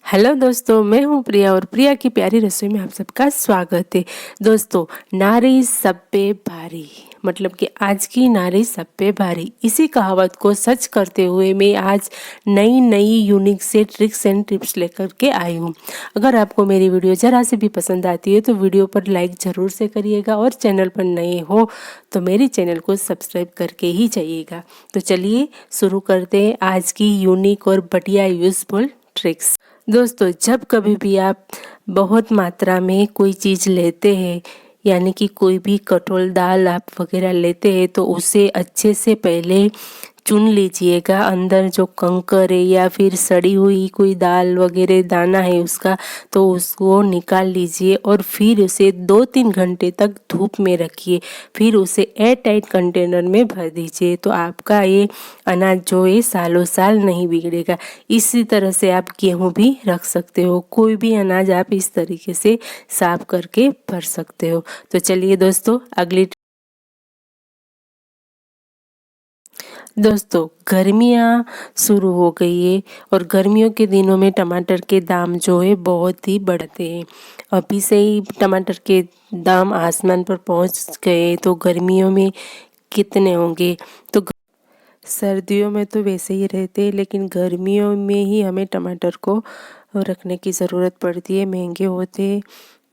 Hello दोस्तों, मैं हूं प्रिया और प्रिया की प्यारी रसोई में आप सबका स्वागत है। दोस्तों, नारी सब पे भारी, मतलब कि आज की नारी सब पे भारी, इसी कहावत को सच करते हुए मैं आज नई नई यूनिक से ट्रिक्स एंड टिप्स लेकर के आई हूँ। अगर आपको मेरी वीडियो ज़रा से भी पसंद आती है तो वीडियो पर लाइक ज़रूर से करिएगा और चैनल पर नए हो तो मेरी चैनल को सब्सक्राइब करके ही जाइएगा। तो चलिए शुरू करते हैं आज की यूनिक और बढ़िया यूज़फुल ट्रिक्स। दोस्तों, जब कभी भी आप बहुत मात्रा में कोई चीज़ लेते हैं, यानी कि कोई भी कठोल दाल आप वगैरह लेते हैं, तो उसे अच्छे से पहले चुन लीजिएगा। अंदर जो कंकर है या फिर सड़ी हुई कोई दाल वगैरह दाना है उसका, तो उसको निकाल लीजिए और फिर उसे 2-3 घंटे तक धूप में रखिए। फिर उसे एयर टाइट कंटेनर में भर दीजिए, तो आपका ये अनाज जो है सालों साल नहीं बिगड़ेगा। इसी तरह से आप गेहूँ भी रख सकते हो, कोई भी अनाज आप इस तरीके से साफ करके भर सकते हो। तो चलिए दोस्तों, अगली दोस्तों, गर्मियाँ शुरू हो गई है और गर्मियों के दिनों में टमाटर के दाम जो है बहुत ही बढ़ते हैं। अभी से ही टमाटर के दाम आसमान पर पहुंच गए, तो गर्मियों में कितने होंगे। तो सर्दियों में तो वैसे ही रहते हैं, लेकिन गर्मियों में ही हमें टमाटर को रखने की ज़रूरत पड़ती है। महंगे होते हैं,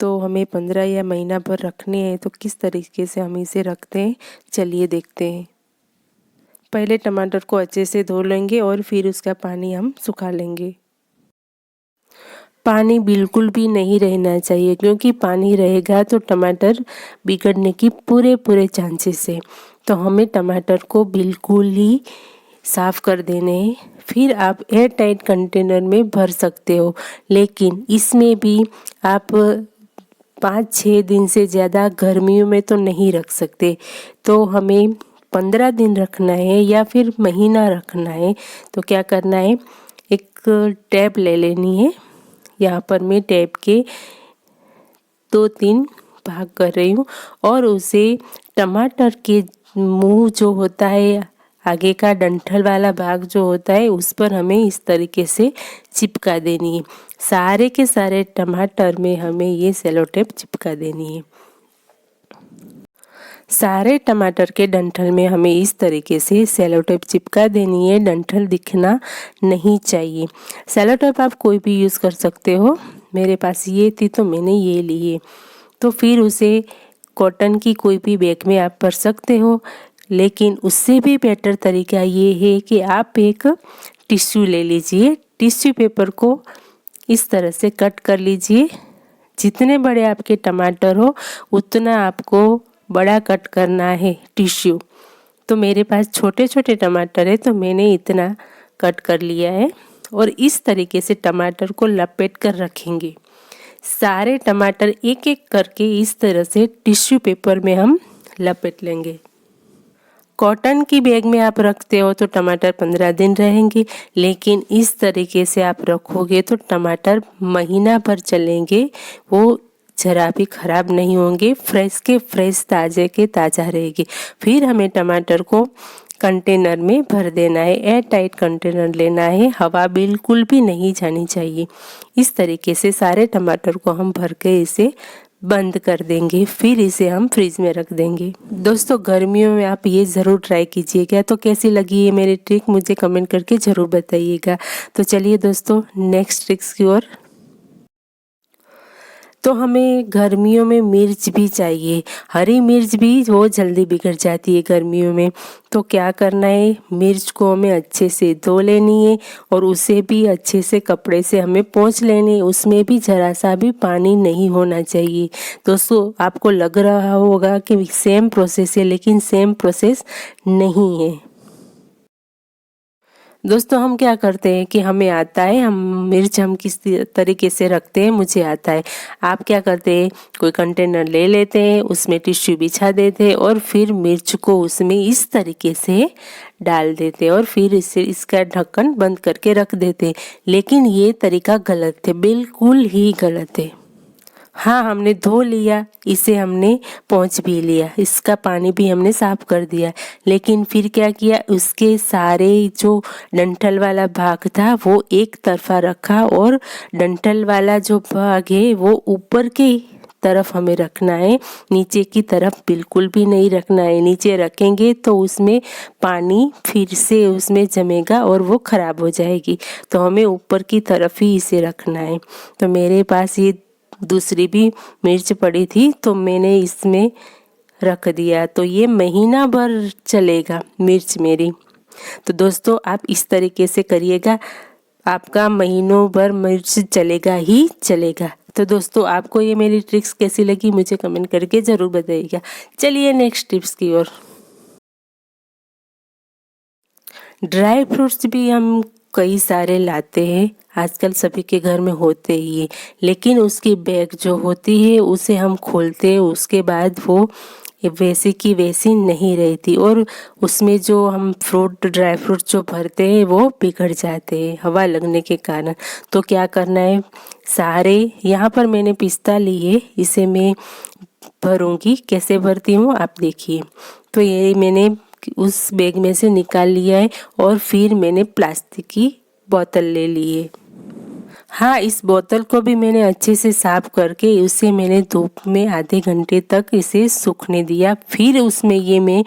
तो हमें 15 या महीना भर रखने हैं। तो किस तरीके से हम इसे रखते हैं, चलिए देखते हैं। पहले टमाटर को अच्छे से धो लेंगे और फिर उसका पानी हम सुखा लेंगे। पानी बिल्कुल भी नहीं रहना चाहिए, क्योंकि पानी रहेगा तो टमाटर बिगड़ने की पूरे चांसेस है। तो हमें टमाटर को बिल्कुल ही साफ़ कर देने हैं। फिर आप एयर टाइट कंटेनर में भर सकते हो, लेकिन इसमें भी आप 5-6 दिन से ज़्यादा गर्मियों में तो नहीं रख सकते। तो हमें 15 दिन रखना है या फिर महीना रखना है। तो क्या करना है, एक टैप ले लेनी है। यहाँ पर मैं टैप के 2-3 भाग कर रही हूँ और उसे टमाटर के मुंह जो होता है, आगे का डंठल वाला भाग जो होता है, उस पर हमें इस तरीके से चिपका देनी है। सारे के सारे टमाटर में हमें ये सेलो टेप चिपका देनी है। सारे टमाटर के डंठल में हमें इस तरीके से सेलो टेप चिपका देनी है। डंठल दिखना नहीं चाहिए। सेलो टेप आप कोई भी यूज़ कर सकते हो, मेरे पास ये थी तो मैंने ये ली है। तो फिर उसे कॉटन की कोई भी बैग में आप भर सकते हो, लेकिन उससे भी बेटर तरीका ये है कि आप एक टिश्यू ले लीजिए। टिश्यू पेपर को इस तरह से कट कर लीजिए। जितने बड़े आपके टमाटर हो उतना आपको बड़ा कट करना है टिश्यू। तो मेरे पास छोटे छोटे टमाटर है, तो मैंने इतना कट कर लिया है और इस तरीके से टमाटर को लपेट कर रखेंगे। सारे टमाटर एक एक करके इस तरह से टिश्यू पेपर में हम लपेट लेंगे। कॉटन की बैग में आप रखते हो तो टमाटर 15 दिन रहेंगे, लेकिन इस तरीके से आप रखोगे तो टमाटर महीना भर चलेंगे। वो जरा भी खराब नहीं होंगे, फ्रेश के फ्रेश, ताज़े के ताज़ा रहेगी। फिर हमें टमाटर को कंटेनर में भर देना है। एयर टाइट कंटेनर लेना है, हवा बिल्कुल भी नहीं जानी चाहिए। इस तरीके से सारे टमाटर को हम भर के इसे बंद कर देंगे। फिर इसे हम फ्रिज में रख देंगे। दोस्तों, गर्मियों में आप ये ज़रूर ट्राई कीजिएगा। तो कैसी लगी ये मेरी ट्रिक मुझे कमेंट करके ज़रूर बताइएगा। तो चलिए दोस्तों, नेक्स्ट ट्रिक्स की ओर। तो हमें गर्मियों में मिर्च भी चाहिए। हरी मिर्च भी वो जल्दी बिगड़ जाती है गर्मियों में। तो क्या करना है, मिर्च को हमें अच्छे से धो लेनी है और उसे भी अच्छे से कपड़े से हमें पोंछ लेनी है। उसमें भी ज़रा सा भी पानी नहीं होना चाहिए। दोस्तों, आपको लग रहा होगा कि सेम प्रोसेस है, लेकिन सेम प्रोसेस नहीं है। दोस्तों, हम क्या करते हैं कि हमें आता है, हम मिर्च हम किस तरीके से रखते हैं मुझे आता है। आप क्या करते हैं, कोई कंटेनर ले लेते हैं, उसमें टिश्यू बिछा देते हैं और फिर मिर्च को उसमें इस तरीके से डाल देते हैं और फिर इसका ढक्कन बंद करके रख देते हैं। लेकिन ये तरीका गलत है, बिल्कुल ही गलत है। हाँ, हमने धो लिया, इसे हमने पोंछ भी लिया, इसका पानी भी हमने साफ कर दिया। लेकिन फिर क्या किया, उसके सारे जो डंठल वाला भाग था वो एक तरफा रखा और डंठल वाला जो भाग है वो ऊपर की तरफ हमें रखना है, नीचे की तरफ बिल्कुल भी नहीं रखना है। नीचे रखेंगे तो उसमें पानी फिर से उसमें जमेगा और वो ख़राब हो जाएगी। तो हमें ऊपर की तरफ ही इसे रखना है। तो मेरे पास ये दूसरी भी मिर्च पड़ी थी तो मैंने इसमें रख दिया, तो ये महीना भर चलेगा मिर्च मेरी। तो दोस्तों आप इस तरीके से करिएगा, आपका महीनों भर मिर्च चलेगा ही चलेगा। तो दोस्तों आपको ये मेरी ट्रिक्स कैसी लगी मुझे कमेंट करके ज़रूर बताइएगा। चलिए नेक्स्ट टिप्स की ओर। ड्राई फ्रूट्स भी हम कई सारे लाते हैं, आजकल सभी के घर में होते ही है, लेकिन उसकी बैग जो होती है उसे हम खोलते हैं, उसके बाद वो वैसी की वैसी नहीं रहती और उसमें जो हम ड्राई फ्रूट जो भरते हैं वो बिगड़ जाते हैं हवा लगने के कारण। तो क्या करना है, सारे यहाँ पर मैंने पिस्ता लिए, इसे मैं भरूंगी, कैसे भरती हूँ आप देखिए। तो ये मैंने उस बैग में से निकाल लिया है और फिर मैंने प्लास्टिक की बोतल ले ली है। हाँ, इस बोतल को भी मैंने अच्छे से साफ करके उसे मैंने धूप में आधे घंटे तक इसे सूखने दिया, फिर उसमें ये मैं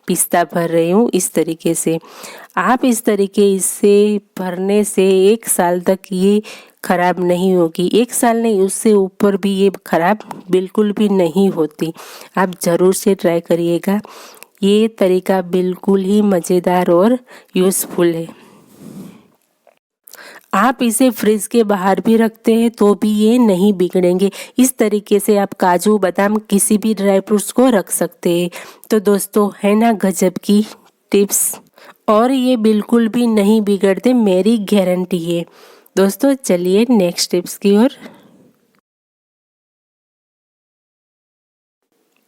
पिस्ता भर रही हूँ इस तरीके से। आप इस तरीके इसे भरने से 1 साल तक ये ख़राब नहीं होगी, 1 साल नहीं उससे ऊपर भी ये ख़राब बिल्कुल भी नहीं होती। आप ज़रूर से ट्राई करिएगा, ये तरीका बिल्कुल ही मज़ेदार और यूज़फुल है। आप इसे फ्रिज के बाहर भी रखते हैं तो भी ये नहीं बिगड़ेंगे। इस तरीके से आप काजू बादाम किसी भी ड्राई फ्रूट्स को रख सकते हैं। तो दोस्तों है ना गजब की टिप्स, और ये बिल्कुल भी नहीं बिगड़ते, मेरी गारंटी है। दोस्तों चलिए नेक्स्ट टिप्स की ओर।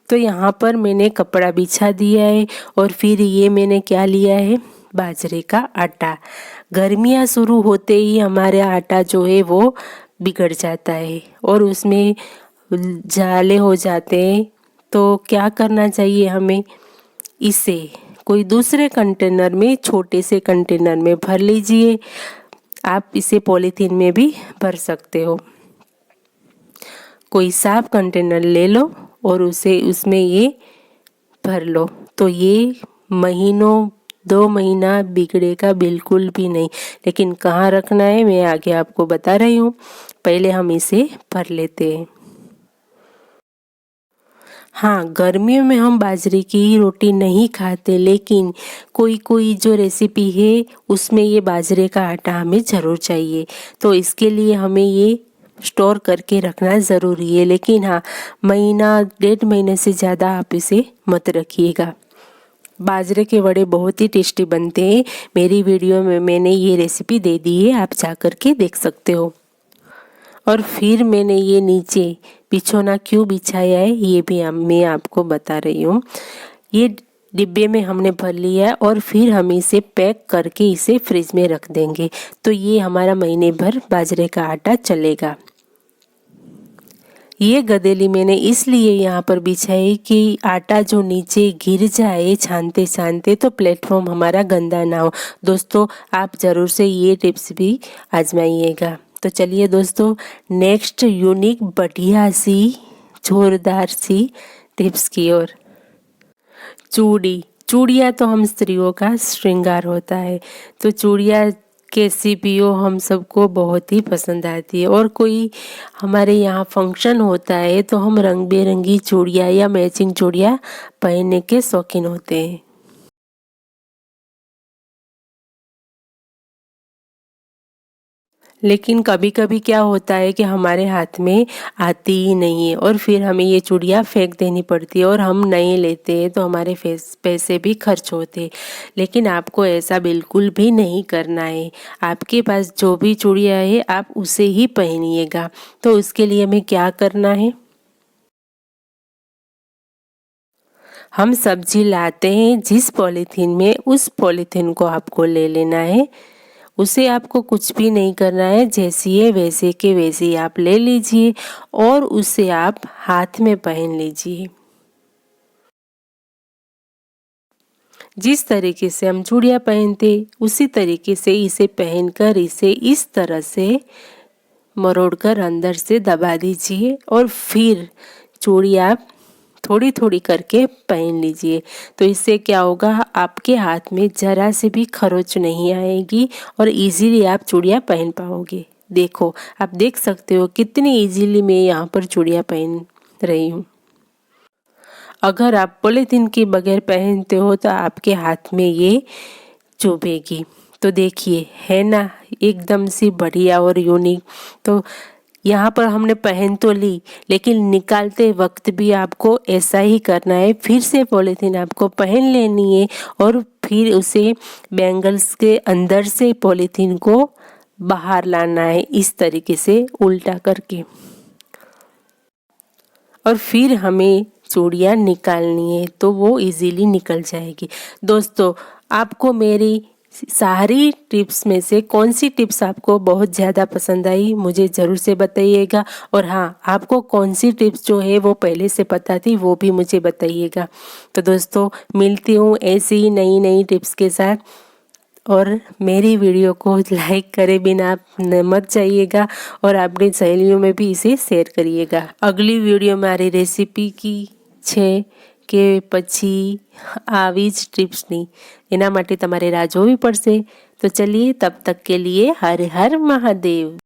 तो यहाँ पर मैंने कपड़ा बिछा दिया है और फिर ये मैंने क्या लिया है, बाजरे का आटा। गर्मियाँ शुरू होते ही हमारे आटा जो है वो बिगड़ जाता है और उसमें जाले हो जाते हैं। तो क्या करना चाहिए हमें, इसे कोई दूसरे कंटेनर में, छोटे से कंटेनर में भर लीजिए। आप इसे पॉलीथीन में भी भर सकते हो। कोई साफ कंटेनर ले लो और उसे उसमें ये भर लो, तो ये महीनों 2 महीना बिगड़ेगा बिल्कुल भी नहीं। लेकिन कहाँ रखना है मैं आगे आपको बता रही हूँ, पहले हम इसे भर लेते हैं। हाँ, गर्मियों में हम बाजरे की रोटी नहीं खाते, लेकिन कोई कोई जो रेसिपी है उसमें ये बाजरे का आटा हमें ज़रूर चाहिए। तो इसके लिए हमें ये स्टोर करके रखना ज़रूरी है। लेकिन हाँ, महीना 1.5 महीने से ज़्यादा आप इसे मत रखिएगा। बाजरे के वड़े बहुत ही टेस्टी बनते हैं। मेरी वीडियो में मैंने ये रेसिपी दे दी है, आप जा कर के देख सकते हो। और फिर मैंने ये नीचे बिछोना क्यों बिछाया है ये भी मैं आपको बता रही हूँ। ये डिब्बे में हमने भर लिया है और फिर हम इसे पैक करके इसे फ्रिज में रख देंगे, तो ये हमारा महीने भर बाजरे का आटा चलेगा। ये गदेली मैंने इसलिए यहाँ पर बिछाई कि आटा जो नीचे गिर जाए छानते छानते तो प्लेटफॉर्म हमारा गंदा ना हो। दोस्तों आप ज़रूर से ये टिप्स भी आजमाइएगा। तो चलिए दोस्तों नेक्स्ट यूनिक बढ़िया सी जोरदार सी टिप्स की ओर। चूड़ियाँ तो हम स्त्रियों का श्रृंगार होता है, तो चूड़ियाँ कैसी भी हो हम सबको बहुत ही पसंद आती है। और कोई हमारे यहाँ फंक्शन होता है तो हम रंग बिरंगी चूड़ियाँ या मैचिंग चूड़ियाँ पहनने के शौकीन होते हैं। लेकिन कभी कभी क्या होता है कि हमारे हाथ में आती ही नहीं है और फिर हमें ये चूड़ियाँ फेंक देनी पड़ती है और हम नए लेते हैं तो हमारे पैसे भी खर्च होते हैं। लेकिन आपको ऐसा बिल्कुल भी नहीं करना है। आपके पास जो भी चूड़ियाँ है आप उसे ही पहनिएगा। तो उसके लिए हमें क्या करना है, हम सब्जी लाते हैं जिस पॉलीथीन में, उस पॉलीथीन को आपको ले लेना है। उसे आपको कुछ भी नहीं करना है, जैसी है वैसे के वैसे ही आप ले लीजिए और उसे आप हाथ में पहन लीजिए। जिस तरीके से हम चूड़ियाँ पहनते उसी तरीके से इसे पहनकर इसे इस तरह से मरोड़कर अंदर से दबा दीजिए और फिर चूड़ी आप थोड़ी थोड़ी करके पहन लीजिए। तो इससे क्या होगा, आपके हाथ में ज़रा से भी खरोच नहीं आएगी और इजीली आप चूड़ियाँ पहन पाओगे। देखो, आप देख सकते हो कितनी इजीली मैं यहाँ पर चूड़ियाँ पहन रही हूँ। अगर आप पॉलीथीन के बगैर पहनते हो तो आपके हाथ में ये चुभेगी। तो देखिए, है ना एकदम से बढ़िया और यूनिक। तो यहाँ पर हमने पहन तो ली, लेकिन निकालते वक्त भी आपको ऐसा ही करना है। फिर से पॉलीथीन आपको पहन लेनी है और फिर उसे बैंगल्स के अंदर से पॉलीथीन को बाहर लाना है, इस तरीके से उल्टा करके। और फिर हमें चूड़ियाँ निकालनी है तो वो इजीली निकल जाएगी। दोस्तों, आपको मेरी सारी टिप्स में से कौन सी टिप्स आपको बहुत ज़्यादा पसंद आई, मुझे ज़रूर से बताइएगा। और हाँ, आपको कौन सी टिप्स जो है वो पहले से पता थी वो भी मुझे बताइएगा। तो दोस्तों, मिलती हूँ ऐसी ही नई नई टिप्स के साथ। और मेरी वीडियो को लाइक करे बिना आप मत जाइएगा और अपनी सहेलियों में भी इसे शेयर करिएगा। अगली वीडियो मारी रेसिपी की છે કે પછી આવી જ ટિપ્સની, એના માટે તમારે રાહ જોવી પડશે। तो चलिए, तब तक के लिए हर हर महादेव।